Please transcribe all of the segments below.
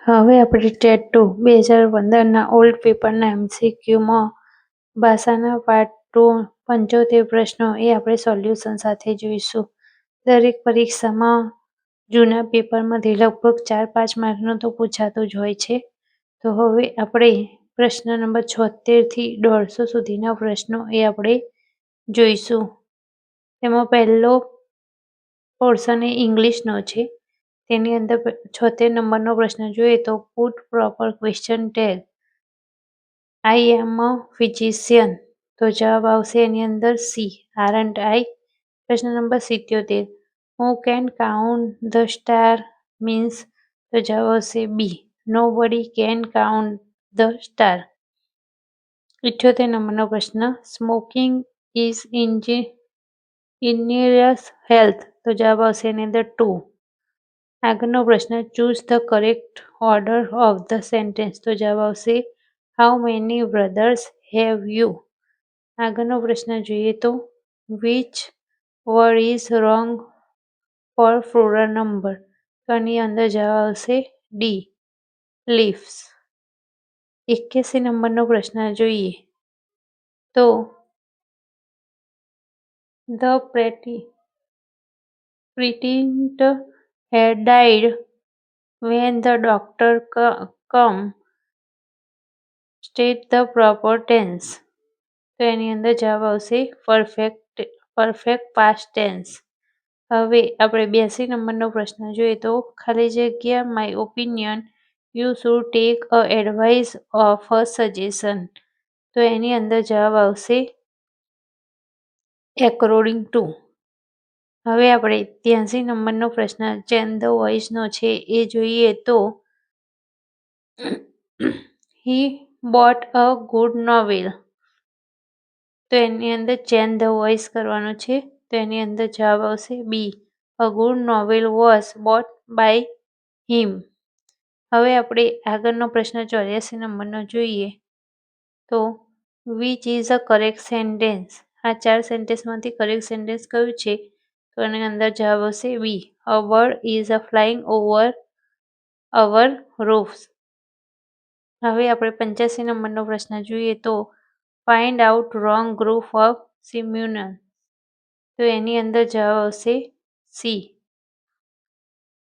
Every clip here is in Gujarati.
હવે આપણે ટેટ 2 2015ના ઓલ્ડ પેપરના MCQમાં ભાષાના પાર્ટ 75 પ્રશ્નો એ આપણે સોલ્યુશન સાથે જોઈશું. દરેક પરીક્ષામાં જૂના પેપરમાંથી લગભગ 4-5 માર્કનો તો પૂછાતો જ હોય છે. તો હવે આપણે પ્રશ્ન નંબર 76 થી 150 સુધીના પ્રશ્નો એ આપણે જોઈશું. તેમાં પહેલો પોર્શન એ ઇંગ્લિશનો છે. તેની અંદર 76 નંબરનો પ્રશ્ન જોઈએ તો put proper question tag I am a physician. તો જવાબ આવશે એની અંદર સી, આરન્ટ આઈ. પ્રશ્ન number 77 who can count the star means. તો જવાબ આવશે B, nobody can count the star. 78 નંબરનો પ્રશ્ન સ્મોકિંગ ઇઝ ઇન્જુરિયસ હેલ્થ. તો જવાબ આવશે એની અંદર 2. આગળનો પ્રશ્ન choose the correct order of the sentence. તો જવાબ આવશે how many brothers have you. આગળનો પ્રશ્ન જોઈએ તો which word is wrong for plural number. તો આની અંદર જવાબ આવશે ડી, લીવ્સ. 81 નંબરનો પ્રશ્ન જોઈએ તો the પ્રેટિન્ટ had died when the doctor come. State the proper tense. તો એની અંદર જવાબ આવશે પરફેક્ટ પાસ્ટ ટેન્સ. હવે આપણે 82 નંબરનો પ્રશ્ન જોઈએ તો ખાલી જગ્યા my opinion you should take a advice of a suggestion. તો એની અંદર જવાબ આવશે એકોર્ડિંગ ટુ. હવે આપણે 83 નંબરનો પ્રશ્ન ચેન્જ ધ વોઇસનો છે એ જોઈએ તો he bought a good novel. તો એની અંદર ચેન્જ ધ વોઇસ કરવાનો છે. તો એની અંદર જવાબ આવશે B, a good novel was bought by him. હવે આપણે આગળનો પ્રશ્ન 84 નંબરનો જોઈએ તો which is a correct sentence. આ 4 સેન્ટેન્સમાંથી કરેક્ટ સેન્ટેન્સ કયું છે? તો એની અંદર જવાબ આવશે B, a bird is a flying over our roofs. હવે આપણે 85 નંબરનો પ્રશ્ન જોઈએ તો find out wrong group of synonyms. તો એની અંદર જવાબ આવશે સી.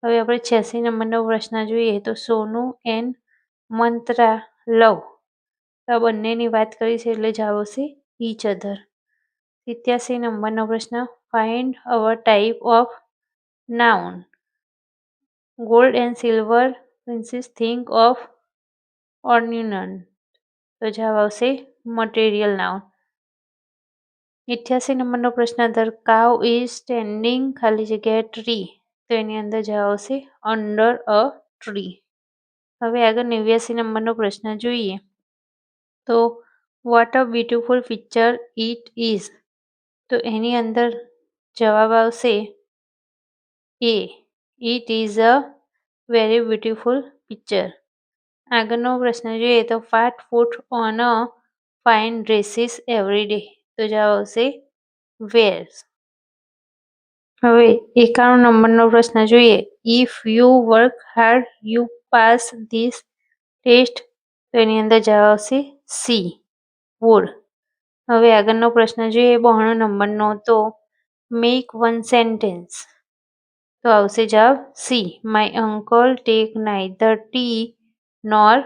હવે આપણે 86 નંબરનો પ્રશ્ન જોઈએ તો સોનુ એન્ડ મંત્રા લવ. તો આ બંનેની વાત કરી છે એટલે જવાબ આવશે ઈચ અધર. 87 નંબરનો પ્રશ્ન find our type of noun. Gold and silver princes think of ornament. તો જવાબ આવશે મટીરિયલ નાઉન. 88 નંબરનો પ્રશ્ન ધ કાઉ ઇઝ સ્ટેન્ડિંગ ખાલી જગ્યાએ ટ્રી. તો એની અંદર જવાબ આવશે અંડર અ ટ્રી. હવે આગળ 89 નંબરનો પ્રશ્ન જોઈએ તો what a beautiful picture it is. તો એની અંદર જવાબ આવશે A, it is a very beautiful picture. આગળનો પ્રશ્ન જોઈએ તો fat foot on a fine dresses every day. તો જવાબ આવશે વેર્સ. હવે 91 નંબરનો પ્રશ્ન જોઈએ if you work hard you pass this test. તો એની અંદર જવાબ આવશે સી, વુડ. હવે આગળનો પ્રશ્ન જોઈએ 92 નંબરનો તો મેક વન સેન્ટેન્સ. તો આવશે જવાબ C, my uncle take neither tea nor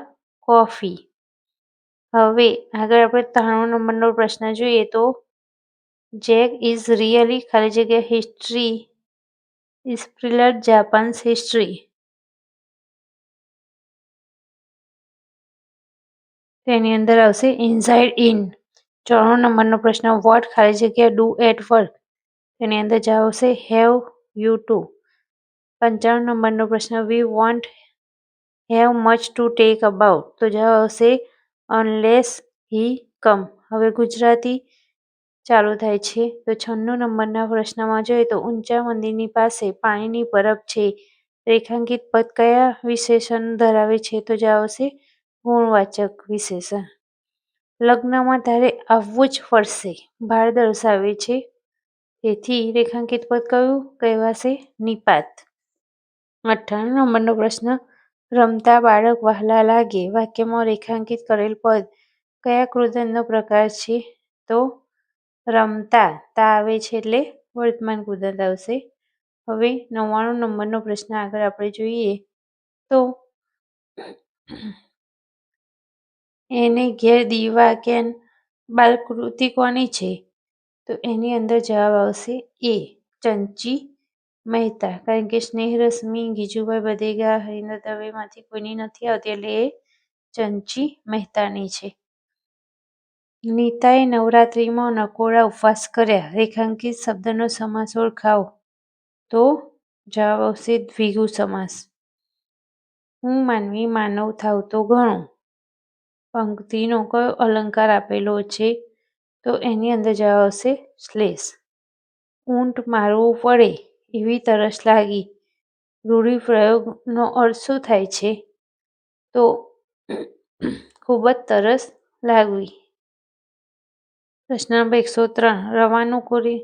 coffee. હવે આગળ આપણે 93 નંબરનો પ્રશ્ન જોઈએ તો જેક ઇઝ રિયલી ખાલી જગ્યા હિસ્ટ્રી ઇન્સ્પિરડ જાપાન્સ હિસ્ટ્રી. તેની અંદર આવશે ઇનસાઇડ ઇન. 94 નંબરનો પ્રશ્ન વોટ ખાલી જગ્યા ડુ એટ વર્ક. તેની અંદર જવાબ આવશે હેવ યુ ટુ. 95 નંબરનો પ્રશ્ન we want have much to take about. તો જવાબ આવશે અનલેસ હી કમ. હવે ગુજરાતી ચાલુ થાય છે તો 96 નંબરના પ્રશ્નમાં જોઈએ તો ઊંચા મંદિરની પાસે પાણીની બરફ છે. રેખાંકિત પદ કયા વિશેષણ ધરાવે છે? તો જવાબ આવશે ગુણવાચક વિશેષણ. લગ્નમાં તારે આવવું જ પડશે ભાર દર્શાવે છે. તેથી રેખાંકિત પદ કયું કહેવાશે? નિપાત. 98 નંબરનો પ્રશ્ન રમતા બાળક વહાલા લાગે. વાક્યમાં રેખાંકિત કરેલ પદ કયા કૃદંતનો પ્રકાર છે? તો રમતા. તા આવે છે એટલે વર્તમાન કૃદંત આવશે. હવે 99 નંબરનો પ્રશ્ન આગળ આપણે જોઈએ તો એને ઘેર દીવા કેન બાલકૃતિ કોની છે? તો એની અંદર જવાબ આવશે એ ચંચી મહેતા. કારણ કે સ્નેહ રશ્મિ, ગીજુભાઈ બધેગા, હરીન્દ્ર દવેમાંથી કોઈની નથી આવતી એટલે એ ચંચી મહેતાની છે. નીતાએ નવરાત્રિમાં નકોડા ઉપવાસ કર્યા. રેખાંકિત શબ્દનો સમાસ ઓળખાવો. તો જવાબ આવશે દ્વિગુ સમાસ. હું માનવી માનવ થાવ તો ઘણું. પંક્તિનો કયો અલંકાર આપેલો છે? તો એની અંદર જવાબ આવશે શ્લેષ. ઊંટ મારવું પડે એવી તરસ લાગી. રૂઢિપ્રયોગનો અર્થ શું થાય છે? તો ખૂબ જ તરસ લાગવી. પ્રશ્ન નંબર 103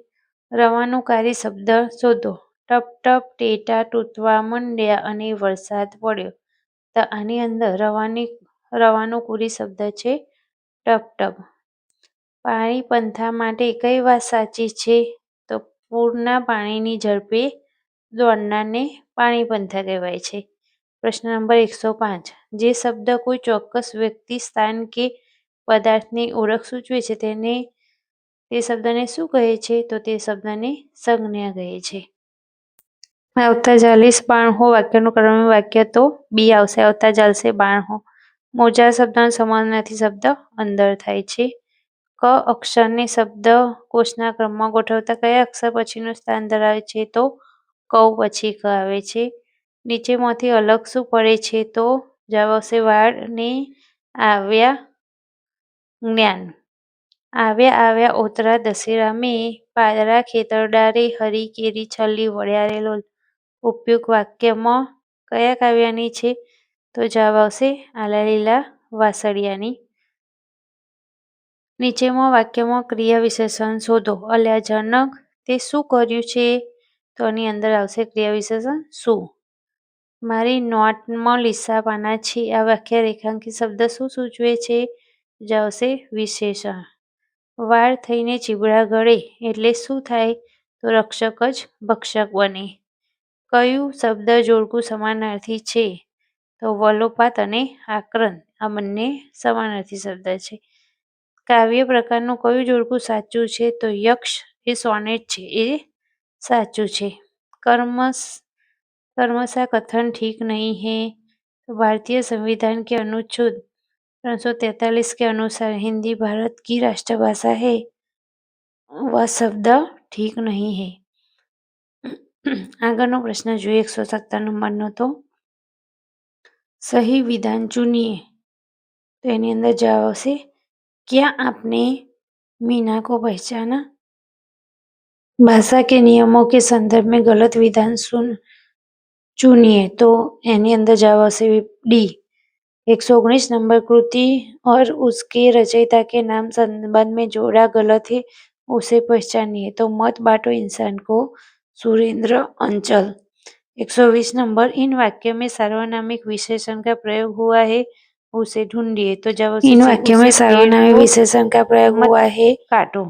રવાનુકારી શબ્દ શોધો. ટપ ટપ ટેટા તૂટવા માંડ્યા અને વરસાદ પડ્યો. તો આની અંદર રવાનુકુરી શબ્દ છે ટપ ટપ. પાણી પંથા માટે કઈ વાત સાચી છે? તો પૂરના પાણીની ઝડપે દોડનારને પાણી પંથા કહેવાય છે. પ્રશ્ન નંબર 105 જે શબ્દ કોઈ ચોક્કસ વ્યક્તિ, સ્થાન કે પદાર્થની ઓળખ સૂચવે છે તે શબ્દને શું કહે છે? તો તે શબ્દને સંજ્ઞા કહે છે. આવતા ચાલીસ બાણહો વાક્યનું ક્રમિક વાક્ય તો બી આવશે. આવતા ચાલશે બાણહો. મોજા શબ્દનો સમાનાર્થી શબ્દ અંદર થાય છે. ક અક્ષરને શબ્દકોશના ક્રમમાં ગોઠવતા કયા અક્ષર પછીનું સ્થાન ધરાવે છે? તો કૌ પછી ક આવે છે. નીચેમાંથી અલગ શું પડે છે? તો જવાબ આવશે વાડ ને આવ્યા જ્ઞાન. આવ્યા આવ્યા ઓતરા દશેરા મેં, પાદરા ખેતરડા રે, હરી કેરી છલી વળ્યા રે લોલ. ઉપયોગ વાક્યમાં કયા કાવ્યની છે? તો જવાબ આવશે આલા લીલા વાસળિયાની. નીચેમાં વાક્યમાં ક્રિયા વિશેષણ શોધો. અલ્યા જનક તે શું કર્યું છે? તો આની અંદર આવશે ક્રિયા વિશેષણ શું. મારી નોટમાં લીસા પાના છે. આ વાક્ય રેખાંકિત શબ્દ શું સૂચવે છે? જ આવશે વિશેષણ. વાળ થઈને ચીબડા ગળે એટલે શું થાય? તો રક્ષક જ ભક્ષક બને. કયું શબ્દ જોડકું સમાનાર્થી છે? તો વલોપાત અને આક્રંદ આ બંને સમાનાર્થી શબ્દ છે. કાવ્ય પ્રકારનું કયું જોડકું સાચું છે? તો યક્ષ એ સોનેટ છે એ સાચું છે. कर्मशः कथन ठीक नहीं है. तो भारतीय संविधान के अनुच्छेद 343 के अनुसार हिंदी भारत की राष्ट्रभाषा है. वह शब्द ठीक नहीं है. આગળનો પ્રશ્ન જોઈએ 117 નંબરનો. તો સહી વિધાન ચુનિए. તો એની અંદર જવાબ આવશે क्या आपने मीना को पहचाना? भाषा के नियमों के संदर्भ में गलत विधान चुनिए. तो एनी अंदर जवाब आवશે डी. 119 नंबर कृति और उसके रचयिता के नाम संबंध में जोड़ा गलत है, उसे पहचानिए. तो मत बांटो इंसान को, सुरेंद्र अंचल. 120 नंबर इन वाक्य में सार्वनामिक विशेषण का प्रयोग हुआ है, उसे ढूंढिए. तो जब इन वाक्य में सार्वनामिक विशेषण का प्रयोग हुआ है काटो.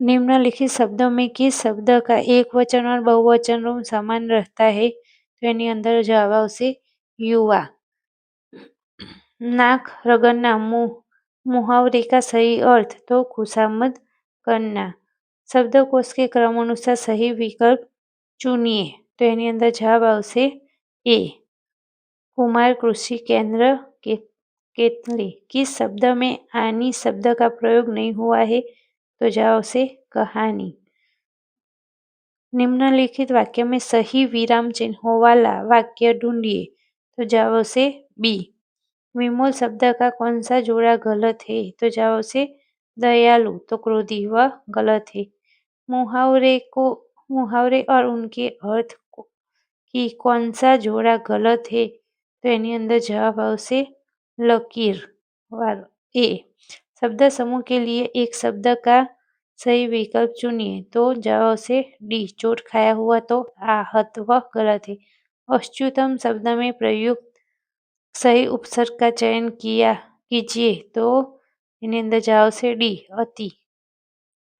निम्नलिखित शब्दों में किस शब्द का एक वचन और बहुवचन रूप समान रहता है? तो एनी अंदर जवाब आवશે युवा. नाक रगड़ना मुहावरे का सही अर्थ? तो खुशामद करना. शब्दकोश के क्रम अनुसार सही विकल्प चुनिए. तो एनी अंदर जवाब आवશે ए कुमार कृषि केंद्र केतली. किस शब्द में आनी शब्द का प्रयोग नहीं हुआ है? तो जवाब आवશે कहानी. निम्नलिखित वाक्य में सही विराम चिन्हों वाला वाक्य ढूंढिए. तो जवाब आवશે बी. विमोल शब्द का कौन सा जोड़ा गलत है? तो जवाब आवશે दयालु. तो क्रोधी वह गलत है. मुहावरे और उनके अर्थ की कौन सा जोड़ा गलत है? तो एनी अंदर जवाब आवશે लकीर वाला ए. शब्द समूह के लिए एक शब्द का सही विकल्प चुनिए. तो जवाब आवશે डी चोट खाया हुआ. तो आहत वह गलत है. अच्युतम शब्द में प्रयुक्त सही उपसर्ग का चयन कीजिए तो એની અંદર જવાબ આવશે ડી અતિ।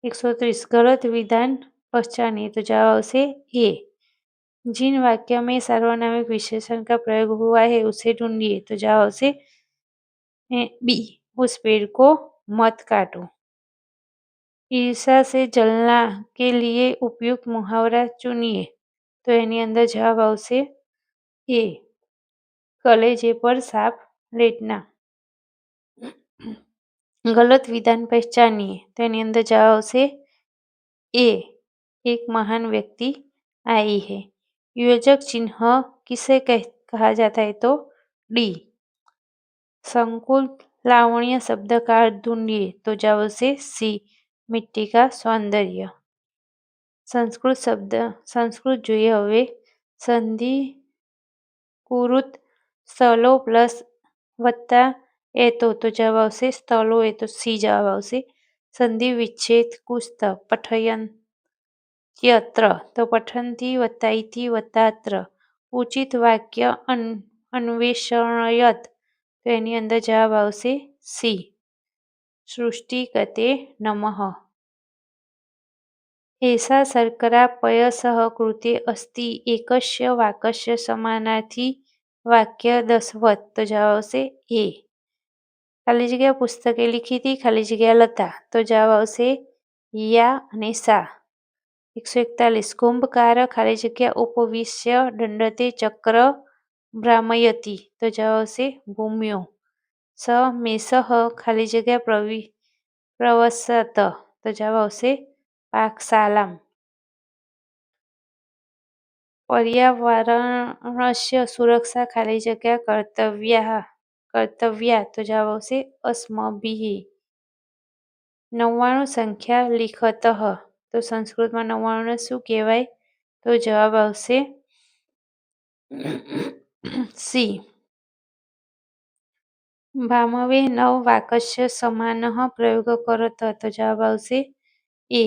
130 गलत विधान पहचानिए तो जवाब आवશે ए। जिन वाक्य में सार्वनामिक विशेषण का प्रयोग हुआ है उसे ढूंढिए तो जवाब आवશે बी। उस पेड़ को मत काटो। ईर्ष्या से जलना के लिए उपयुक्त मुहावरा चुनिए तो એની અંદર જવાબ આવશે ए। कलेजे पर सांप लेटना। गलत विधान पहचानिए तो એની અંદર જવાબ આવશે ए। एक महान व्यक्ति आई है। योजक चिन्ह किसे कहा जाता है तो डी। संकुल लावण्य शब्द का अर्थ ढूंढिए तो जवाब आवશે सी। मिट्टी का सौंदर्य। संस्कृत જોઈએ હવે। સંધિ કુરુત સ્થળો પ્લસ વત્તા એતો તો જવાબ આવશે સ્થળો એ તો સી જવાબ આવશે। સંધિ વિચ્છેદ કુસ્ત પઠયન્ત્યત્ર તો પઠંતી વત્તા ઇતિ વત્તા અત્ર। ઉચિત વાક્ય અન્વેષણયત તો એની અંદર જવાબ આવશે સી। સૃષ્ટિગતે નમઃ। एषा शर्करा पयसः कृते अस्ति एकस्य वाक्यस्य समानार्थी वाक्य दसवत् तो जवाब આવશે ए। ખાલી જગ્યા પુસ્તકે લીખી હતી ખાલી જગ્યા લતા તો જવાબ આવશે યા અને સા। 141 कुंभकार ખાલી જગ્યા उपविश्य दंडते चक्र भ्रामयति तो जवाब આવશે भूम्यो। स मेषः ખાલી જગ્યા प्रवसत तो जवाब આવશે पाकशालां। पर्यावरणस्य सुरक्षा खाली जग्या कर्तव्या तो जवाब આવશે अस्मभिः। 99 संख्या लिखतः तो संस्कृतમાં 99 ને શું કહેવાય તો જવાબ આવશે સી। ભામવે નવ વાક્યસ્ય સમાનઃ પ્રયોગ કરત તો જવાબ આવશે એ।